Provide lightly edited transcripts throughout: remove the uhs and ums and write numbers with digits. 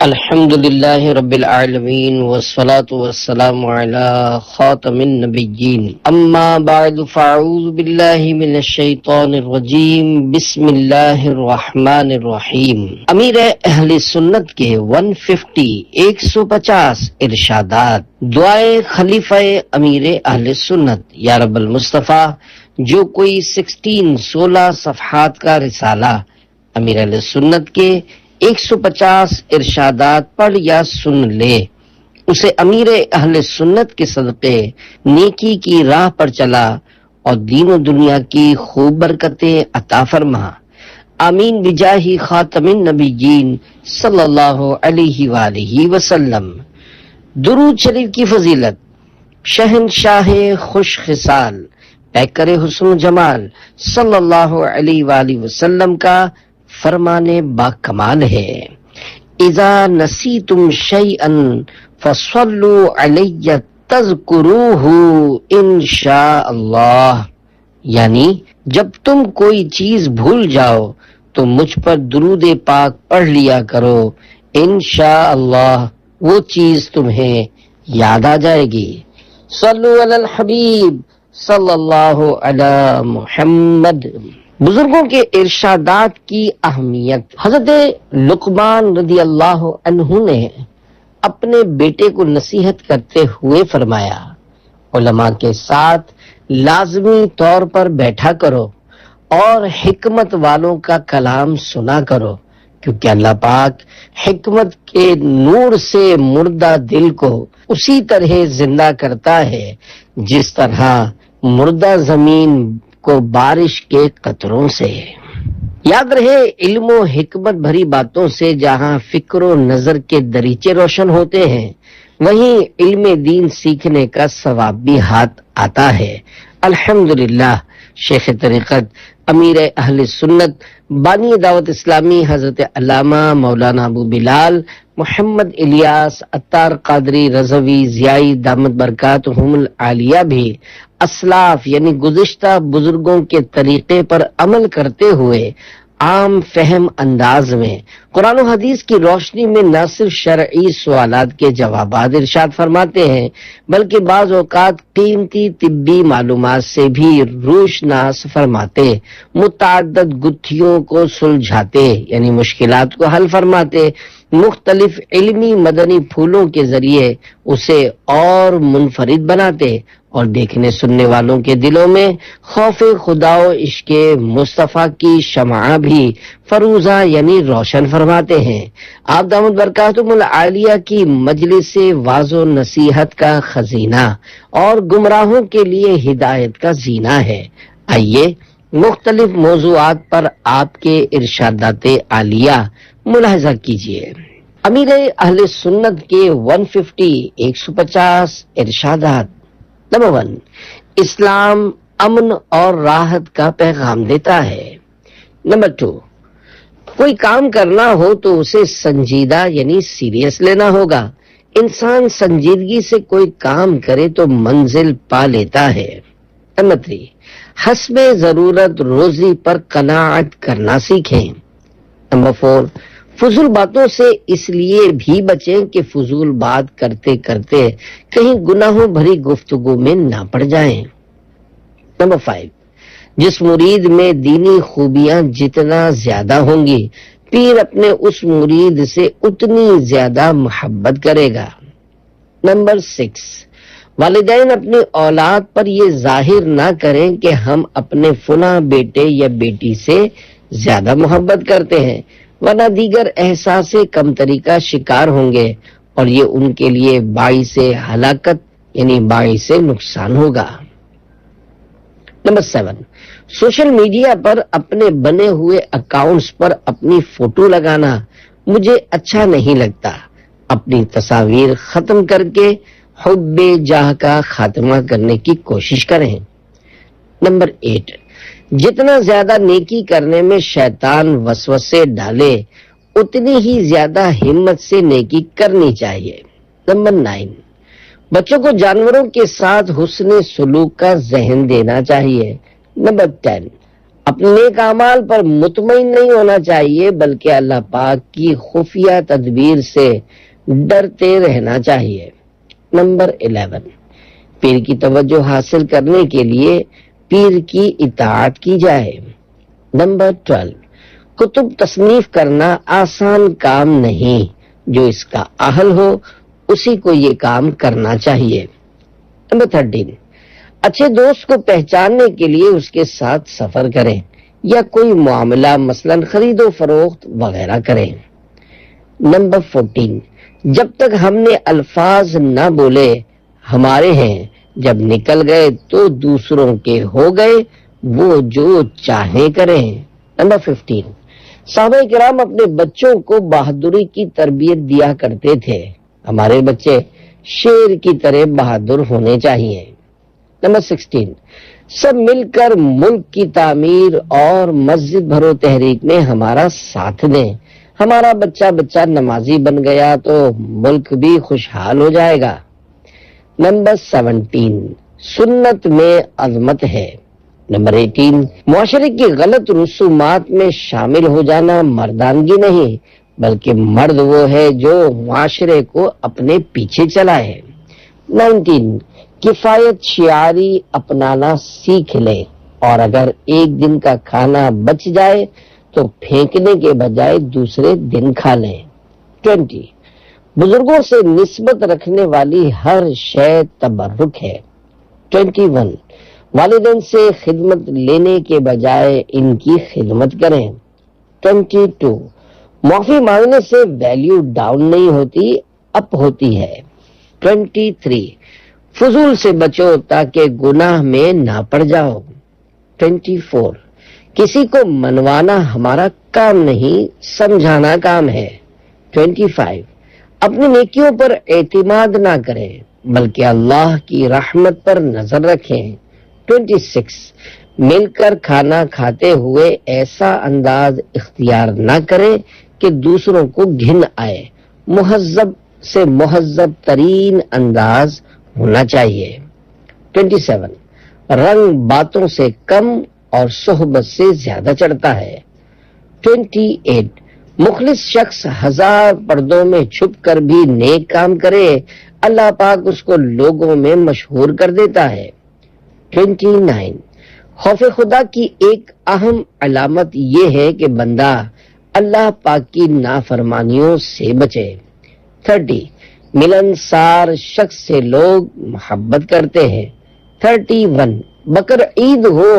الحمد للہ رب العالمین والصلاة والسلام علی خاتم النبیین اما بعد فاعوذ باللہ من الشیطان الرجیم بسم اللہ الرحمن الرحیم۔ امیر اہل سنت کے 150 ارشادات۔ دعائے خلیفہ امیر اہل سنت۔ یا رب المصطفیٰ، جو کوئی 16 صفحات کا رسالہ امیر اہل سنت کے 150 ارشادات پڑھ یا سن لے، اسے امیر اہل سنت کے صدقے نیکی کی راہ پر چلا اور دین و دنیا کی خوب برکتیں عطا فرما۔ آمین بجاہ خاتم النبیین صلی اللہ علیہ وآلہ وسلم۔ درود شریف کی فضیلت۔ شہنشاہ خوش خصال، پیکر حسن و جمال صلی اللہ علیہ وآلہ وسلم کا فرمان با کمال ہے، اذا نسیتم شیئا فصلوا علی تذکروہ انشاء اللہ، یعنی جب تم کوئی چیز بھول جاؤ تو مجھ پر درود پاک پڑھ لیا کرو، انشاء اللہ وہ چیز تمہیں یاد آ جائے گی۔ صلو علی الحبیب صلی اللہ علی محمد۔ بزرگوں کے ارشادات کی اہمیت۔ حضرت لقمان رضی اللہ عنہ نے اپنے بیٹے کو نصیحت کرتے ہوئے فرمایا، علماء کے ساتھ لازمی طور پر بیٹھا کرو اور حکمت والوں کا کلام سنا کرو، کیونکہ اللہ پاک حکمت کے نور سے مردہ دل کو اسی طرح زندہ کرتا ہے جس طرح مردہ زمین کو بارش کے قطروں سے۔ یاد رہے، علم و حکمت بھری باتوں سے جہاں فکر و نظر کے دریچے روشن ہوتے ہیں، وہیں علم دین سیکھنے کا ثواب بھی ہاتھ آتا ہے۔ الحمدللہ، شیخ طریقت امیر اہل سنت بانی دعوت اسلامی حضرت علامہ مولانا ابو بلال محمد الیاس عطار قادری رضوی ضیائی دامت برکاتہم العالیہ بھی اسلاف یعنی گزشتہ بزرگوں کے طریقے پر عمل کرتے ہوئے عام فہم انداز میں قرآن و حدیث کی روشنی میں نہ صرف شرعی سوالات کے جوابات ارشاد فرماتے ہیں، بلکہ بعض اوقات قیمتی طبی معلومات سے بھی روشناس فرماتے، متعدد گتھیوں کو سلجھاتے یعنی مشکلات کو حل فرماتے، مختلف علمی مدنی پھولوں کے ذریعے اسے اور منفرد بناتے اور دیکھنے سننے والوں کے دلوں میں خوف خدا و عشق مصطفیٰ کی شمع بھی فروزہ یعنی روشن فرماتے ہیں۔ آپ دامت برکاتہم العالیہ کی مجلس واعظ و نصیحت کا خزینہ اور گمراہوں کے لیے ہدایت کا زینہ ہے۔ آئیے مختلف موضوعات پر آپ کے ارشادات عالیہ ملاحظہ کیجیے۔ امیر اہل سنت کے 150 ارشادات۔ نمبر 1، اسلام امن اور راحت کا پیغام دیتا ہے۔ نمبر 2، کوئی کام کرنا ہو تو اسے سنجیدہ یعنی سیریس لینا ہوگا۔ انسان سنجیدگی سے کوئی کام کرے تو منزل پا لیتا ہے۔ نمبر 3، حسب ضرورت روزی پر قناعت کرنا سیکھیں۔ نمبر 4، فضول باتوں سے اس لیے بھی بچیں کہ فضول بات کرتے کرتے کہیں گناہوں بھری گفتگو میں نہ پڑ جائیں۔ نمبر 5، جس مرید میں دینی خوبیاں جتنا زیادہ ہوں گی، پیر اپنے اس مرید سے اتنی زیادہ محبت کرے گا۔ نمبر 6، والدین اپنی اولاد پر یہ ظاہر نہ کریں کہ ہم اپنے فلاں بیٹے یا بیٹی سے زیادہ محبت کرتے ہیں، ورنہ دیگر احساس کمتری کا شکار ہوں گے اور یہ ان کے لیے باعث ہلاکت یعنی باعث نقصان ہوگا۔ نمبر 7، سوشل میڈیا پر اپنے بنے ہوئے اکاؤنٹس پر اپنی فوٹو لگانا مجھے اچھا نہیں لگتا۔ اپنی تصاویر ختم کر کے حب جاہ کا خاتمہ کرنے کی کوشش کریں۔ نمبر 8، جتنا زیادہ نیکی کرنے میں شیطان وسوسے ڈالے، اتنی ہی زیادہ ہمت سے نیکی کرنی چاہیے۔ نمبر 9، بچوں کو جانوروں کے ساتھ حسن سلوک کا ذہن دینا چاہیے۔ نمبر 10، اپنے نیک اعمال پر مطمئن نہیں ہونا چاہیے بلکہ اللہ پاک کی خفیہ تدبیر سے ڈرتے رہنا چاہیے۔ نمبر 11، پیر کی توجہ حاصل کرنے کے لیے پیر کی اطاعت کی جائے۔ نمبر 12، کتب تصنیف کرنا آسان کام نہیں، جو اس کا اہل ہو اسی کو یہ کام کرنا چاہیے۔ نمبر 13، اچھے دوست کو پہچاننے کے لیے اس کے ساتھ سفر کریں یا کوئی معاملہ مثلا خرید و فروخت وغیرہ کریں۔ نمبر 14، جب تک ہم نے الفاظ نہ بولے ہمارے ہیں، جب نکل گئے تو دوسروں کے ہو گئے، وہ جو چاہیں کریں۔ نمبر 15، صحابہ کرام اپنے بچوں کو بہادری کی تربیت دیا کرتے تھے، ہمارے بچے شیر کی طرح بہادر ہونے چاہیے۔ نمبر 16، سب مل کر ملک کی تعمیر اور مسجد بھرو تحریک میں ہمارا ساتھ دیں، ہمارا بچہ نمازی بن گیا تو ملک بھی خوشحال ہو جائے گا۔ نمبر 17، سنت میں عظمت ہے۔ نمبر 18، معاشرے کی غلط رسومات میں شامل ہو جانا مردانگی نہیں بلکہ مرد وہ ہے جو معاشرے کو اپنے پیچھے چلائے۔ 19، کفایت شعاری اپنانا سیکھ لے اور اگر ایک دن کا کھانا بچ جائے تو پھینکنے کے بجائے دوسرے دن کھا لیں۔ 20، بزرگوں سے نسبت رکھنے والی ہر شے تبرک ہے۔ 21، والدین سے خدمت لینے کے بجائے ان کی خدمت کریں۔ 22، معافی مانگنے سے ویلیو ڈاؤن نہیں ہوتی، اپ ہوتی ہے۔ 23، فضول سے بچو تاکہ گناہ میں نہ پڑ جاؤ۔ 24، کسی کو منوانا ہمارا کام نہیں، سمجھانا کام ہے۔ 25، اپنی نیکیوں پر اعتماد نہ کریں بلکہ اللہ کی رحمت پر نظر رکھیں۔ 26، مل کر کھانا کھاتے ہوئے ایسا انداز اختیار نہ کریں کہ دوسروں کو گھن آئے، مہذب سے مہذب ترین انداز ہونا چاہیے۔ 27، رنگ باتوں سے کم اور صحبت سے زیادہ چڑھتا ہے۔ 28، مخلص شخص 1000 پردوں میں چھپ کر بھی نیک کام کرے، اللہ پاک اس کو لوگوں میں مشہور کر دیتا ہے۔ 29، خوف خدا کی ایک اہم علامت یہ ہے کہ بندہ اللہ پاک کی نافرمانیوں سے بچے۔ 30، ملنسار شخص سے لوگ محبت کرتے ہیں۔ 31، بقر عید ہو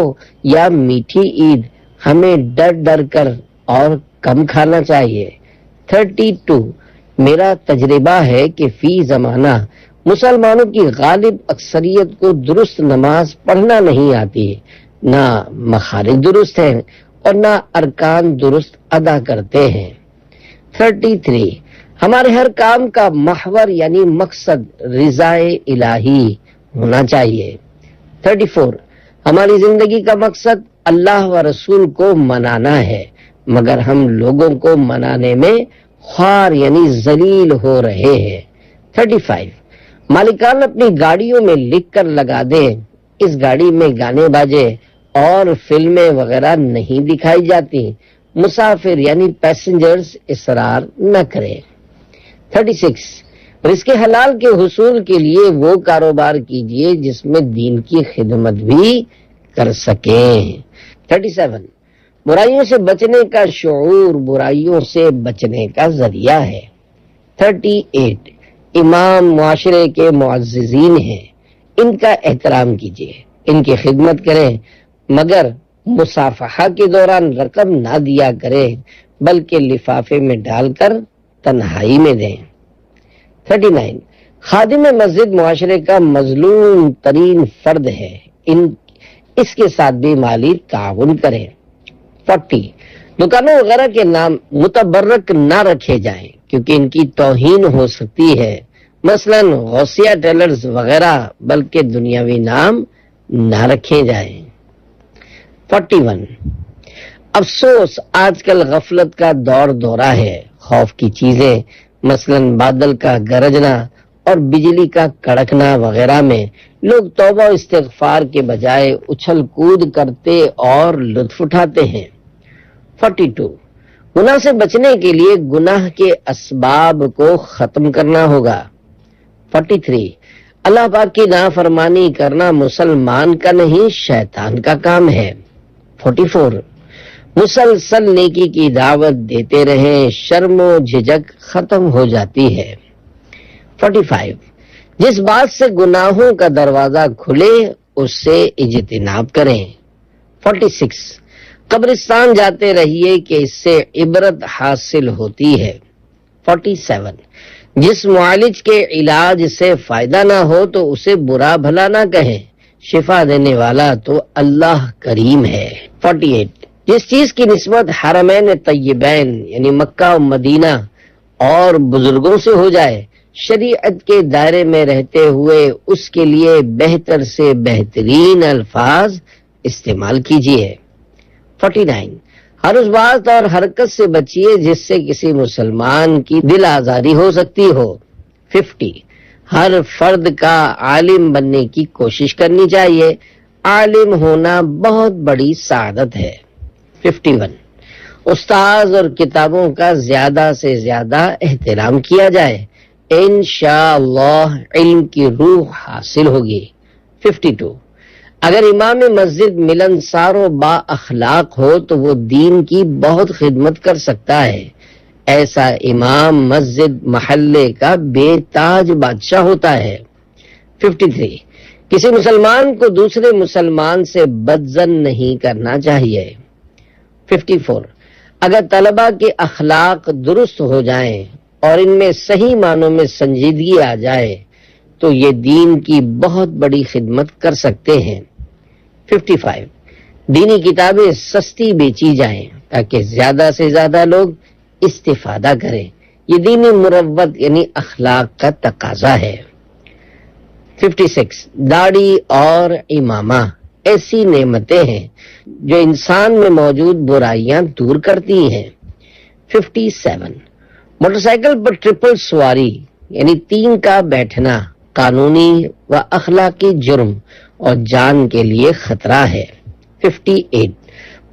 یا میٹھی عید ہمیں ڈر ڈر کر اور کم کھانا چاہیے۔ 32، میرا تجربہ ہے کہ فی زمانہ مسلمانوں کی غالب اکثریت کو درست نماز پڑھنا نہیں آتی، نہ مخارج درست ہیں اور نہ ارکان درست ادا کرتے ہیں۔ 33، ہمارے ہر کام کا محور یعنی مقصد رضائے الہی ہونا چاہیے۔ 34، ہماری زندگی کا مقصد اللہ و رسول کو منانا ہے مگر ہم لوگوں کو منانے میں خوار یعنی ذلیل ہو رہے ہیں۔ 35، مالکان اپنی گاڑیوں میں لکھ کر لگا دیں اس گاڑی میں گانے باجے اور فلمیں وغیرہ نہیں دکھائی جاتی، مسافر یعنی پیسنجرز اصرار نہ کریں۔ 36، رزق حلال کے حصول کے لیے وہ کاروبار کیجیے جس میں دین کی خدمت بھی کر سکیں۔ 37، برائیوں سے بچنے کا شعور برائیوں سے بچنے کا ذریعہ ہے۔ 38، امام معاشرے کے معززین ہیں، ان کا احترام کیجیے، ان کی خدمت کریں مگر مصافحہ کے دوران رقم نہ دیا کریں بلکہ لفافے میں ڈال کر تنہائی میں دیں۔ 39، خادم مسجد معاشرے کا مظلوم ترین فرد ہے، اس کے ساتھ بھی مالی تعاون کریں۔ 40، دکانوں وغیرہ کے نام متبرک نہ رکھے جائیں کیونکہ ان کی توہین ہو سکتی ہے، مثلا غوثیہ ٹیلرز وغیرہ، بلکہ دنیاوی نام نہ رکھے جائیں۔ 41، افسوس آج کل غفلت کا دور دورہ ہے، خوف کی چیزیں مثلا بادل کا گرجنا اور بجلی کا کڑکنا وغیرہ میں لوگ توبہ و استغفار کے بجائے اچھل کود کرتے اور لطف اٹھاتے ہیں۔ 42 گناہ سے بچنے کے لیے گناہ کے اسباب کو ختم کرنا ہوگا۔ 43 اللہ پاک کی نافرمانی کرنا مسلمان کا نہیں شیطان کا کام ہے۔ 44 مسلسل نیکی کی دعوت دیتے رہیں، شرم و جھجک ختم ہو جاتی ہے۔ 45 جس بات سے گناہوں کا دروازہ کھلے اس سے اجتناب کریں۔ 46 قبرستان جاتے رہیے کہ اس سے عبرت حاصل ہوتی ہے۔ 47 جس معالج کے علاج سے فائدہ نہ ہو تو اسے برا بھلا نہ کہیں، شفا دینے والا تو اللہ کریم ہے۔ 48 جس چیز کی نسبت حرمین طیبین یعنی مکہ و مدینہ اور بزرگوں سے ہو جائے، شریعت کے دائرے میں رہتے ہوئے اس کے لیے بہتر سے بہترین الفاظ استعمال کیجیے۔ 49 ہر اس بات اور حرکت سے بچیے جس سے کسی مسلمان کی دل آزاری ہو سکتی ہو۔ 50 ہر فرد کا عالم بننے کی کوشش کرنی چاہیے، عالم ہونا بہت بڑی سعادت ہے۔ 51 استاذ اور کتابوں کا زیادہ سے زیادہ احترام کیا جائے، انشاءاللہ علم کی روح حاصل ہوگی۔ 52 اگر امام مسجد ملنسار و با اخلاق ہو تو وہ دین کی بہت خدمت کر سکتا ہے، ایسا امام مسجد محلے کا بے تاج بادشاہ ہوتا ہے۔ 53 کسی مسلمان کو دوسرے مسلمان سے بدظن نہیں کرنا چاہیے۔ 54 اگر طلبہ کے اخلاق درست ہو جائیں اور ان میں صحیح معنوں میں سنجیدگی آ جائے تو یہ دین کی بہت بڑی خدمت کر سکتے ہیں۔ 55 دینی کتابیں سستی بیچی جائیں تاکہ زیادہ سے زیادہ لوگ استفادہ کریں، یہ دینی مروت یعنی اخلاق کا تقاضا ہے۔ 56 داڑھی اور امامہ ایسی نعمتیں ہیں جو انسان میں موجود برائیاں دور کرتی ہیں۔ 57 موٹر سائیکل پر ٹرپل سواری یعنی 3 کا بیٹھنا قانونی و اخلاقی جرم اور جان کے لیے خطرہ ہے۔ 58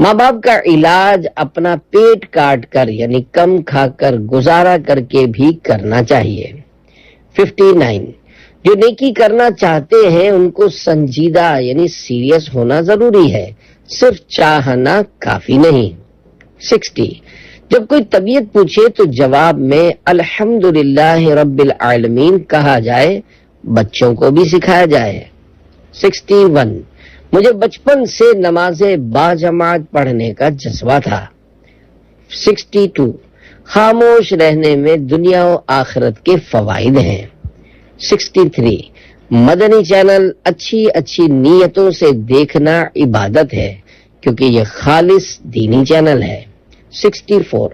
ماں باپ کا علاج اپنا پیٹ کاٹ کر یعنی کم کھا کر گزارا کر کے بھی کرنا چاہیے۔ 59 جو نیکی کرنا چاہتے ہیں ان کو سنجیدہ یعنی سیریس ہونا ضروری ہے، صرف چاہنا کافی نہیں۔ 60 جب کوئی طبیعت پوچھے تو جواب میں الحمدللہ رب العالمین کہا جائے، بچوں کو بھی سکھایا جائے۔ 61 مجھے بچپن سے نماز باجماعت پڑھنے کا جذبہ تھا۔ 62 خاموش رہنے میں دنیا و آخرت کے فوائد ہیں۔ 63 مدنی چینل اچھی نیتوں سے دیکھنا عبادت ہے کیونکہ یہ خالص دینی چینل ہے۔ 64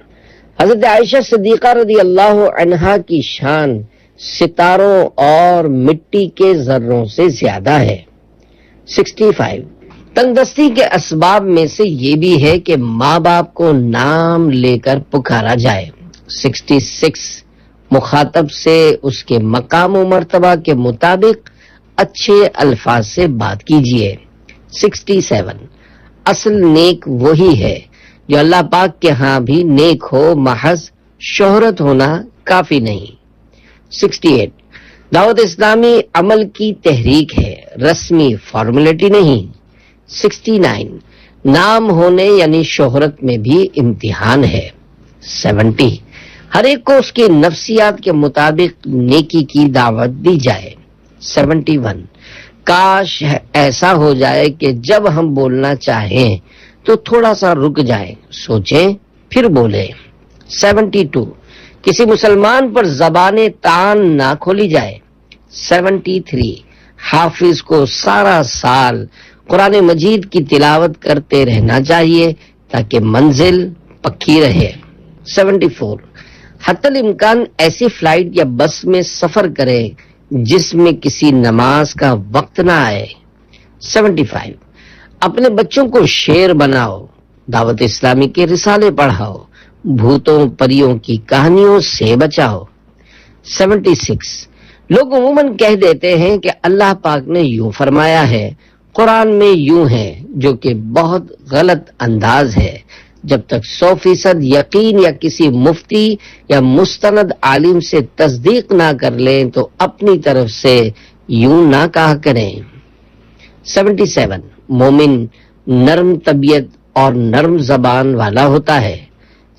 حضرت عائشہ صدیقہ رضی اللہ عنہا کی شان ستاروں اور مٹی کے ذروں سے زیادہ ہے۔ 65 تندرستی کے اسباب میں سے یہ بھی ہے کہ ماں باپ کو نام لے کر پکارا جائے۔ 66 مخاطب سے اس کے مقام و مرتبہ کے مطابق اچھے الفاظ سے بات کیجیے۔ 67 اصل نیک وہی ہے جو اللہ پاک کے ہاں بھی نیک ہو، محض شہرت ہونا کافی نہیں۔ 68 دعوت اسلامی عمل کی تحریک ہے، رسمی فارمیلٹی نہیں۔ 69 نام ہونے یعنی شہرت میں بھی امتحان ہے۔ 70 ہر ایک کو اس کی نفسیات کے مطابق نیکی کی دعوت دی جائے۔ 71 کاش ایسا ہو جائے کہ جب ہم بولنا چاہیں تو تھوڑا سا رک جائیں، سوچیں پھر بولیں۔ 72 کسی مسلمان پر زبان تان نہ کھولی جائے۔ 73 حافظ کو سارا سال قرآن مجید کی تلاوت کرتے رہنا چاہیے تاکہ منزل پکی رہے۔ 74 حتی الامکان ایسی فلائٹ یا بس میں سفر کرے جس میں کسی نماز کا وقت نہ آئے۔ 75 اپنے بچوں کو شعر بناؤ، دعوت اسلامی کے رسالے پڑھاؤ، بھوتوں پریوں کی کہانیوں سے بچاؤ۔ 76 لوگ عموماً کہہ دیتے ہیں کہ اللہ پاک نے یوں فرمایا ہے، قرآن میں یوں ہے، جو کہ بہت غلط انداز ہے۔ جب تک 100% یقین یا کسی مفتی یا مستند عالم سے تصدیق نہ کر لیں تو اپنی طرف سے یوں نہ کہا کریں۔ 77 مومن نرم طبیعت اور نرم زبان والا ہوتا ہے۔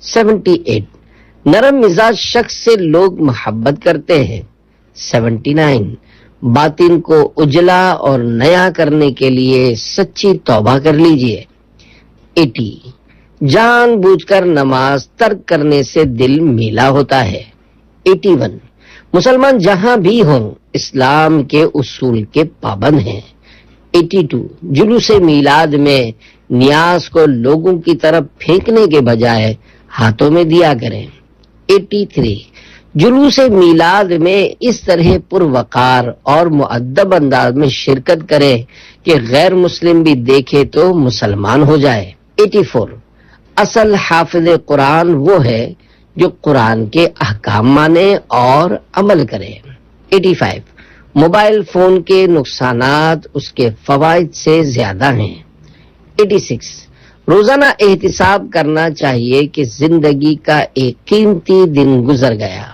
78 نرم مزاج شخص سے لوگ محبت کرتے ہیں۔ 79 باطن کو اجلا اور نیا کرنے کے لیے سچی توبہ کر لیجئے۔ 80 جان بوجھ کر نماز ترک کرنے سے دل میلا ہوتا ہے۔ 81 مسلمان جہاں بھی ہوں اسلام کے اصول کے پابند ہیں۔ 82 جلوس میلاد میں نیاز کو لوگوں کی طرف پھینکنے کے بجائے ہاتھوں میں دیا کریں۔ 83 جلوس میلاد میں اس طرح پروقار اور مؤدب انداز میں شرکت کرے کہ غیر مسلم بھی دیکھے تو مسلمان ہو جائے۔ 84 اصل حافظ قرآن وہ ہے جو قرآن کے احکام مانے اور عمل کرے۔ 85 موبائل فون کے نقصانات اس کے فوائد سے زیادہ ہیں۔ 86 روزانہ احتساب کرنا چاہیے کہ زندگی کا ایک قیمتی دن گزر گیا۔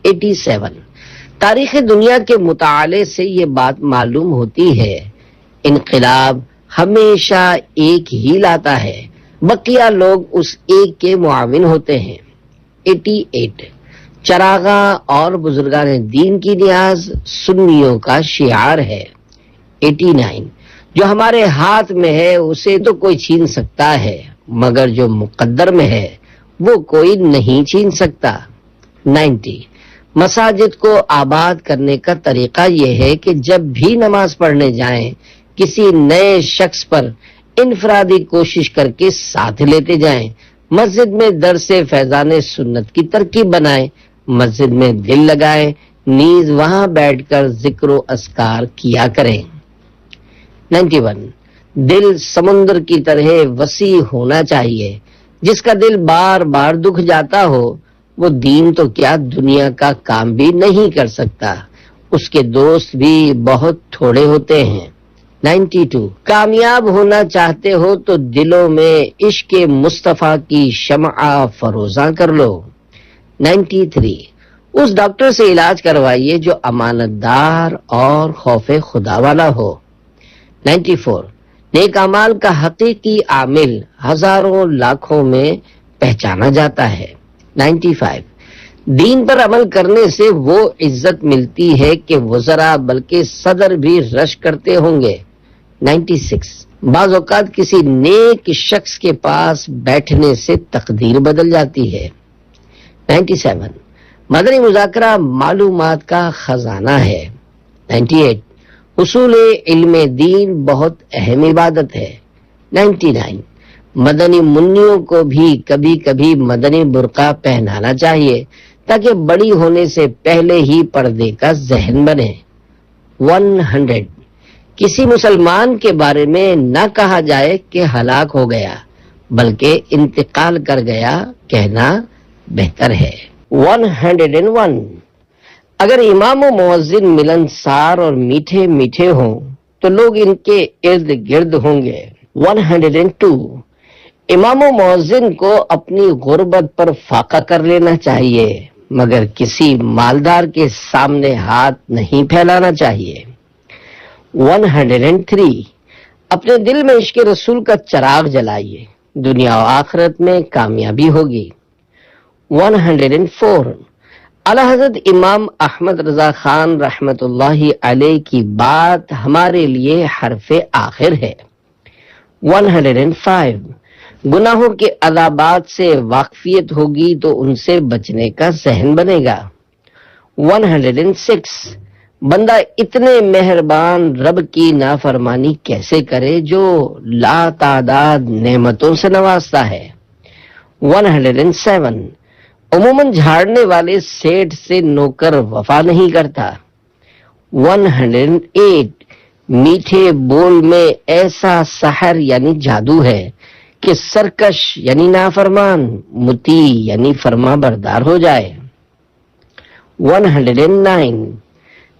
87 تاریخ دنیا کے مطالعے سے یہ بات معلوم ہوتی ہے، انقلاب ہمیشہ ایک ہی لاتا ہے، بقیہ لوگ اس ایک کے معاون ہوتے ہیں۔ 88 چراغاں اور بزرگان دین کی نیاز سنیوں کا شعار ہے۔ 89 جو ہمارے ہاتھ میں ہے اسے تو کوئی چھین سکتا ہے، مگر جو مقدر میں ہے وہ کوئی نہیں چھین سکتا۔ 90 مساجد کو آباد کرنے کا طریقہ یہ ہے کہ جب بھی نماز پڑھنے جائیں کسی نئے شخص پر انفرادی کوشش کر کے ساتھ لیتے جائیں، مسجد میں درس فیضان سنت کی ترکیب بنائیں، مسجد میں دل لگائیں، نیز وہاں بیٹھ کر ذکر و اذکار کیا کریں۔ 91 دل سمندر کی طرح وسیع ہونا چاہیے، جس کا دل بار بار دکھ جاتا ہو وہ دین تو کیا دنیا کا کام بھی نہیں کر سکتا، اس کے دوست بھی بہت تھوڑے ہوتے ہیں۔ 92 کامیاب ہونا چاہتے ہو تو دلوں میں عشق مصطفیٰ کی شمع فروزاں کر لو۔ 93 اس ڈاکٹر سے علاج کروائیے جو امانت دار اور خوف خدا والا ہو۔ 94 نیک اعمال کا حقیقی عامل ہزاروں لاکھوں میں پہچانا جاتا ہے۔ 95 دین پر عمل کرنے سے وہ عزت ملتی ہے کہ وزراء بلکہ صدر بھی رش کرتے ہوں گے۔ 96 بعض اوقات کسی نیک شخص کے پاس بیٹھنے سے تقدیر بدل جاتی ہے۔ 97 مدنی مذاکرہ معلومات کا خزانہ ہے۔ 98 اصول علم دین بہت اہم عبادت ہے۔ 99 مدنی منیوں کو بھی کبھی کبھی مدنی برقع پہنانا چاہیے تاکہ بڑی ہونے سے پہلے ہی پردے کا ذہن بنے۔ 100 کسی مسلمان کے بارے میں نہ کہا جائے کہ ہلاک ہو گیا، بلکہ انتقال کر گیا کہنا بہتر ہے۔ 101 اگر امام و مؤذن ملنسار اور میٹھے میٹھے ہوں تو لوگ ان کے ارد گرد ہوں گے۔ 102 امام و مؤذن کو اپنی غربت پر فاقہ کر لینا چاہیے، مگر کسی مالدار کے سامنے ہاتھ نہیں پھیلانا چاہیے۔ 103 اپنے دل میں عشق رسول کا چراغ جلائیے، دنیا و آخرت میں کامیابی ہوگی۔ 104 اعلی حضرت امام احمد رضا خان رحمت اللہ علیہ کی بات ہمارے لیے حرف آخر ہے۔ 105 گناہوں کے عذابات سے واقفیت ہوگی تو ان سے بچنے کا ذہن بنے گا۔ 106 بندہ اتنے مہربان رب کی نافرمانی کیسے کرے جو لا تعداد نعمتوں سے نوازتا ہے۔ 107 عموماً جھاڑنے والے سیٹھ سے نوکر وفا نہیں کرتا۔ 108 میٹھے بول میں ایسا سحر یعنی جادو ہے کہ سرکش یعنی نافرمان مطیع یعنی فرما بردار ہو جائے۔ 109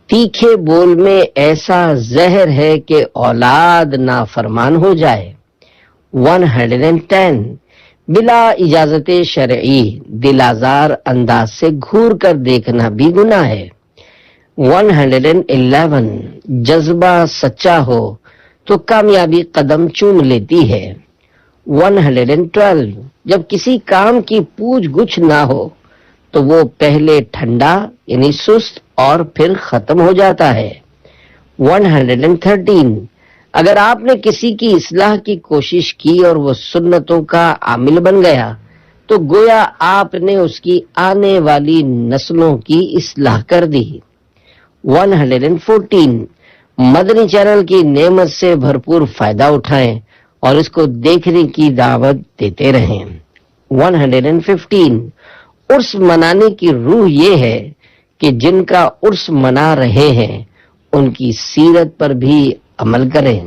تیکھے بول میں ایسا زہر ہے کہ اولاد نافرمان ہو جائے. 110 بلا اجازت شرعی دل آزار انداز سے گھور کر دیکھنا بھی گناہ ہے. 111 جذبہ سچا ہو تو کامیابی قدم چوم لیتی ہے. 112 جب کسی کام کی پوچھ گچھ نہ ہو تو وہ پہلے ٹھنڈا یعنی سست اور پھر ختم ہو جاتا ہے. 113 اگر آپ نے کسی کی اصلاح کی کوشش کی اور وہ سنتوں کا عامل بن گیا تو گویا آپ نے اس کی آنے والی نسلوں کی اصلاح کر دی. 114 مدنی چینل کی نعمت سے بھرپور فائدہ اٹھائیں اور اس کو دیکھنے کی دعوت دیتے رہیں. 115 عرس منانے کی روح یہ ہے کہ جن کا عرس منا رہے ہیں ان کی سیرت پر بھی عمل کریں.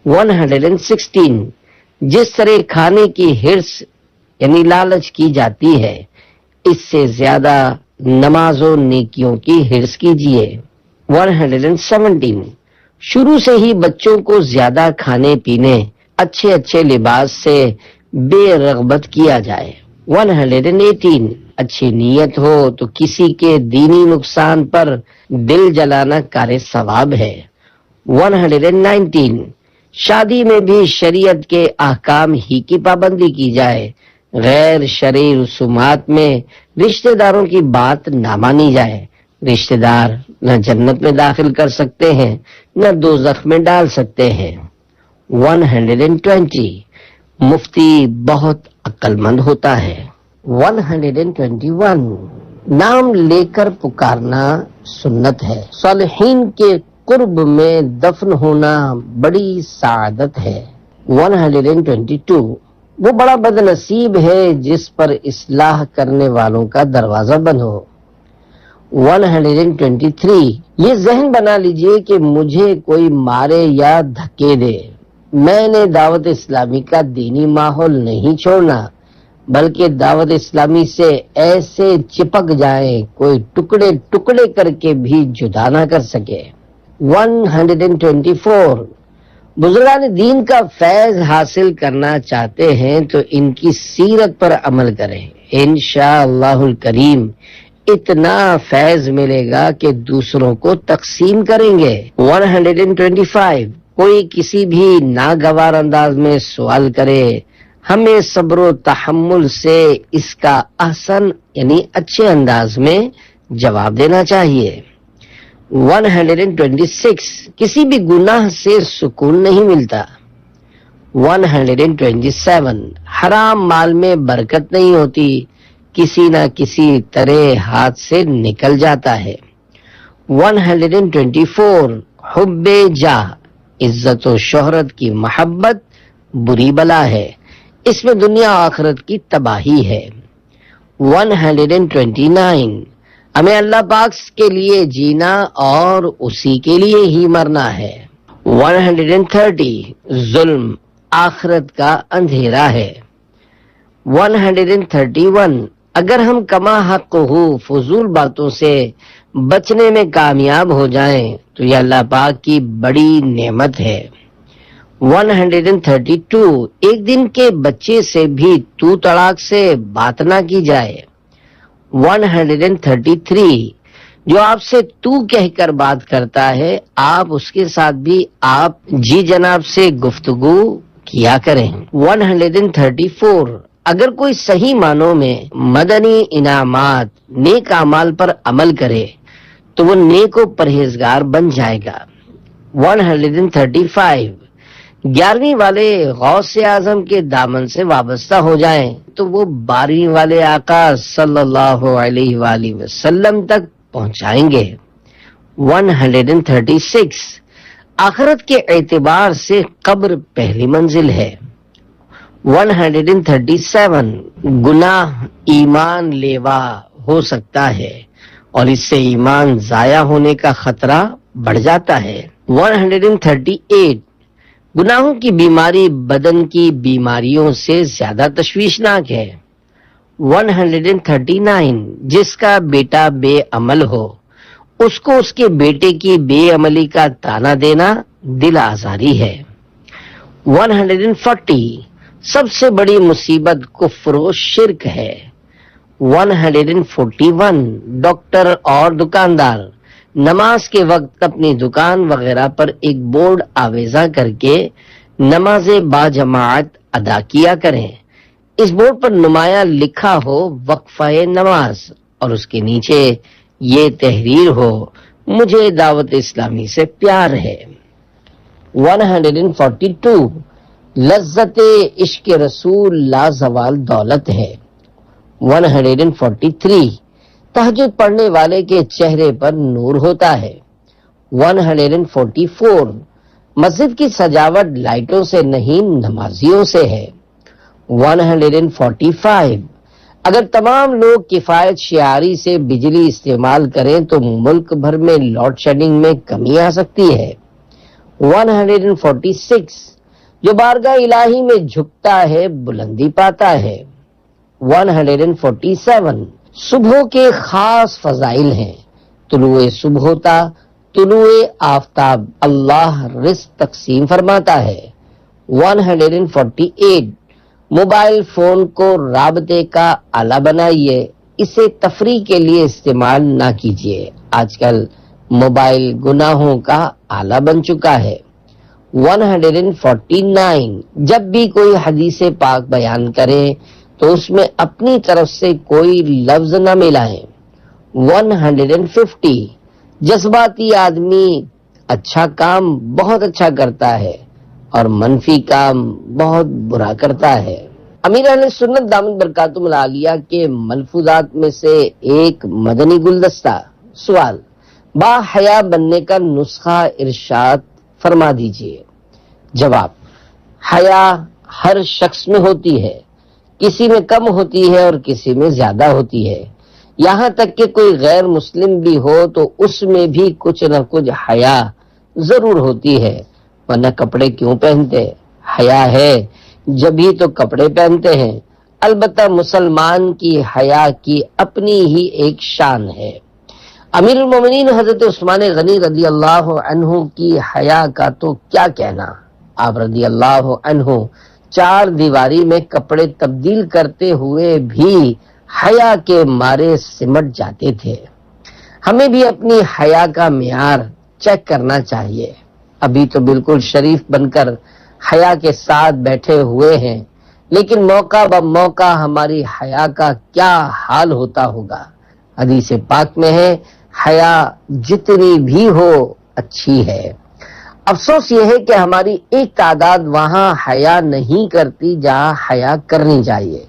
116 جس طرح کھانے کی ہرس یعنی لالچ کی جاتی ہے اس سے زیادہ نماز و نیکیوں کی ہرس کیجیے. 117 شروع سے ہی بچوں کو زیادہ کھانے پینے اچھے اچھے لباس سے بے رغبت کیا جائے. 118 اچھی نیت ہو تو کسی کے دینی نقصان پر دل جلانا کار ثواب ہے. 119 شادی میں بھی شریعت کے احکام ہی کی پابندی کی جائے. غیر شرعی رسومات میں رشتہ داروں کی بات نہ مانی جائے. رشتہ دار نہ جنت میں داخل کر سکتے ہیں نہ دوزخ میں ڈال سکتے ہیں. 120 مفتی بہت عقل مند ہوتا ہے. 121 نام لے کر پکارنا سنت ہے. صالحین کے قرب میں دفن ہونا بڑی سعادت ہے. 122 وہ بڑا بد نصیب ہے جس پر اصلاح کرنے والوں کا دروازہ بند ہو. 123 یہ ذہن بنا لیجئے کہ مجھے کوئی مارے یا دھکے دے میں نے دعوت اسلامی کا دینی ماحول نہیں چھوڑنا بلکہ دعوت اسلامی سے ایسے چپک جائیں کوئی ٹکڑے ٹکڑے کر کے بھی جدا نہ کر سکے. 124 بزرگان دین کا فیض حاصل کرنا چاہتے ہیں تو ان کی سیرت پر عمل کریں. انشاءاللہ الکریم اتنا فیض ملے گا کہ دوسروں کو تقسیم کریں گے. 125 کوئی کسی بھی ناگوار انداز میں سوال کرے ہمیں صبر و تحمل سے اس کا احسن یعنی اچھے انداز میں جواب دینا چاہیے. 126 کسی بھی گناہ سے سکون نہیں ملتا. 127 حرام مال میں برکت نہیں ہوتی کسی نہ کسی طرح ہاتھ سے نکل جاتا ہے. 124 حب جاہ عزت و شہرت کی محبت بری بلا ہے اس میں دنیا آخرت کی تباہی ہے. 129 ہمیں اللہ پاک کے لیے جینا اور اسی کے لیے ہی مرنا ہے. 130 ظلم آخرت کا اندھیرا ہے. 131 اگر ہم کما حق ہو فضول باتوں سے بچنے میں کامیاب ہو جائیں تو یہ اللہ پاک کی بڑی نعمت ہے. 132 ایک دن کے بچے سے بھی تو طلاق سے بات نہ کی جائے. 133 جو آپ سے تو کہہ کر بات کرتا ہے آپ اس کے ساتھ بھی آپ جی جناب سے گفتگو کیا کریں. 134 اگر کوئی صحیح معنوں میں مدنی انعامات نیک اعمال پر عمل کرے تو وہ نیک و پرہیزگار بن جائے گا. 135 11ویں والے غوث اعظم کے دامن سے وابستہ ہو جائیں تو وہ 12ویں والے آقا صلی اللہ علیہ وآلہ وسلم تک پہنچائیں گے. 136 آخرت کے اعتبار سے قبر پہلی منزل ہے. 137 گناہ ایمان لیوا ہو سکتا ہے اور اس سے ایمان ضائع ہونے کا خطرہ بڑھ جاتا ہے. 138 گناہوں کی بیماری بدن کی بیماریوں سے زیادہ تشویشناک ہے. 139 جس کا بیٹا بے عمل ہو اس کو اس کے بیٹے کی بے عملی کا تانا دینا دل آزاری ہے۔ 140 سب سے بڑی مصیبت کفر و شرک ہے۔ 141 ڈاکٹر اور دکاندار نماز کے وقت اپنی دکان وغیرہ پر ایک بورڈ آویزاں کر کے نماز با جماعت ادا کیا کریں۔ اس بورڈ پر نمایاں لکھا ہو وقفہ نماز اور اس کے نیچے یہ تحریر ہو مجھے دعوت اسلامی سے پیار ہے۔ 142 لذت عشق رسول لازوال دولت ہے۔ 143 تہجد پڑھنے والے کے چہرے پر نور ہوتا ہے۔ 144 مسجد کی سجاوٹ لائٹوں سے نہیں نمازیوں سے ہے۔ 145 اگر تمام لوگ کفایت شعاری سے بجلی استعمال کریں تو ملک بھر میں لوڈ شیڈنگ میں کمی آ سکتی ہے۔ 146 جو بارگاہ الہی میں جھکتا ہے بلندی پاتا ہے۔ 147 صبح کے خاص فضائل ہیں۔ طلوع صبح ہوتا، طلوع آفتاب اللہ رزق تقسیم فرماتا ہے۔ 148 موبائل فون کو رابطے کا آلہ بنائیے، اسے تفریح کے لیے استعمال نہ کیجیے۔ آج کل موبائل گناہوں کا آلہ بن چکا ہے۔ 149 جب بھی کوئی حدیث پاک بیان کرے تو اس میں اپنی طرف سے کوئی لفظ نہ ملائیں۔ 150 جذباتی آدمی اچھا کام بہت اچھا کرتا ہے اور منفی کام بہت برا کرتا ہے۔ امیر اہل سنت دامت برکاتہم العالیہ کے ملفوظات میں سے ایک مدنی گلدستہ۔ سوال با حیا بننے کا نسخہ ارشاد فرما دیجئے۔ جواب حیا ہر شخص میں ہوتی ہے، کسی میں کم ہوتی ہے اور کسی میں زیادہ ہوتی ہے، یہاں تک کہ کوئی غیر مسلم بھی ہو تو اس میں بھی کچھ نہ کچھ حیا ضرور ہوتی ہے، ورنہ کپڑے کیوں پہنتے؟ حیا ہے جبھی تو کپڑے پہنتے ہیں۔ البتہ مسلمان کی حیا کی اپنی ہی ایک شان ہے۔ امیر المومنین حضرت عثمان غنی رضی اللہ عنہ کی حیا کا تو کیا کہنا۔ آپ رضی اللہ عنہ 4 دیواری میں کپڑے تبدیل کرتے ہوئے بھی حیا کے مارے سمٹ جاتے تھے۔ ہمیں بھی اپنی حیا کا معیار چیک کرنا چاہیے۔ ابھی تو بالکل شریف بن کر حیا کے ساتھ بیٹھے ہوئے ہیں، لیکن موقع ب موقع ہماری حیا کا کیا حال ہوتا ہوگا۔ حدیث پاک میں ہے حیا جتنی بھی ہو اچھی ہے۔ افسوس یہ ہے کہ ہماری ایک تعداد وہاں حیا نہیں کرتی جہاں حیا کرنی چاہیے،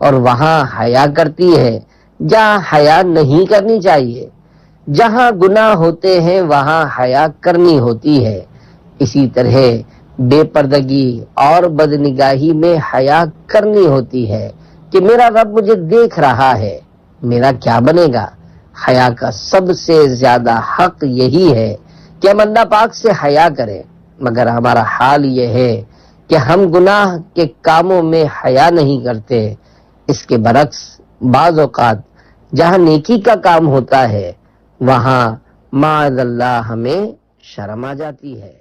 اور وہاں حیا کرتی ہے جہاں حیا نہیں کرنی چاہیے۔ جہاں گناہ ہوتے ہیں وہاں حیا کرنی ہوتی ہے۔ اسی طرح بے پردگی اور بدنگاہی میں حیا کرنی ہوتی ہے کہ میرا رب مجھے دیکھ رہا ہے، میرا کیا بنے گا۔ حیا کا سب سے زیادہ حق یہی ہے کہ ہم اللہ پاک سے حیا کریں، مگر ہمارا حال یہ ہے کہ ہم گناہ کے کاموں میں حیا نہیں کرتے۔ اس کے برعکس بعض اوقات جہاں نیکی کا کام ہوتا ہے وہاں معاذ اللہ ہمیں شرم آ جاتی ہے۔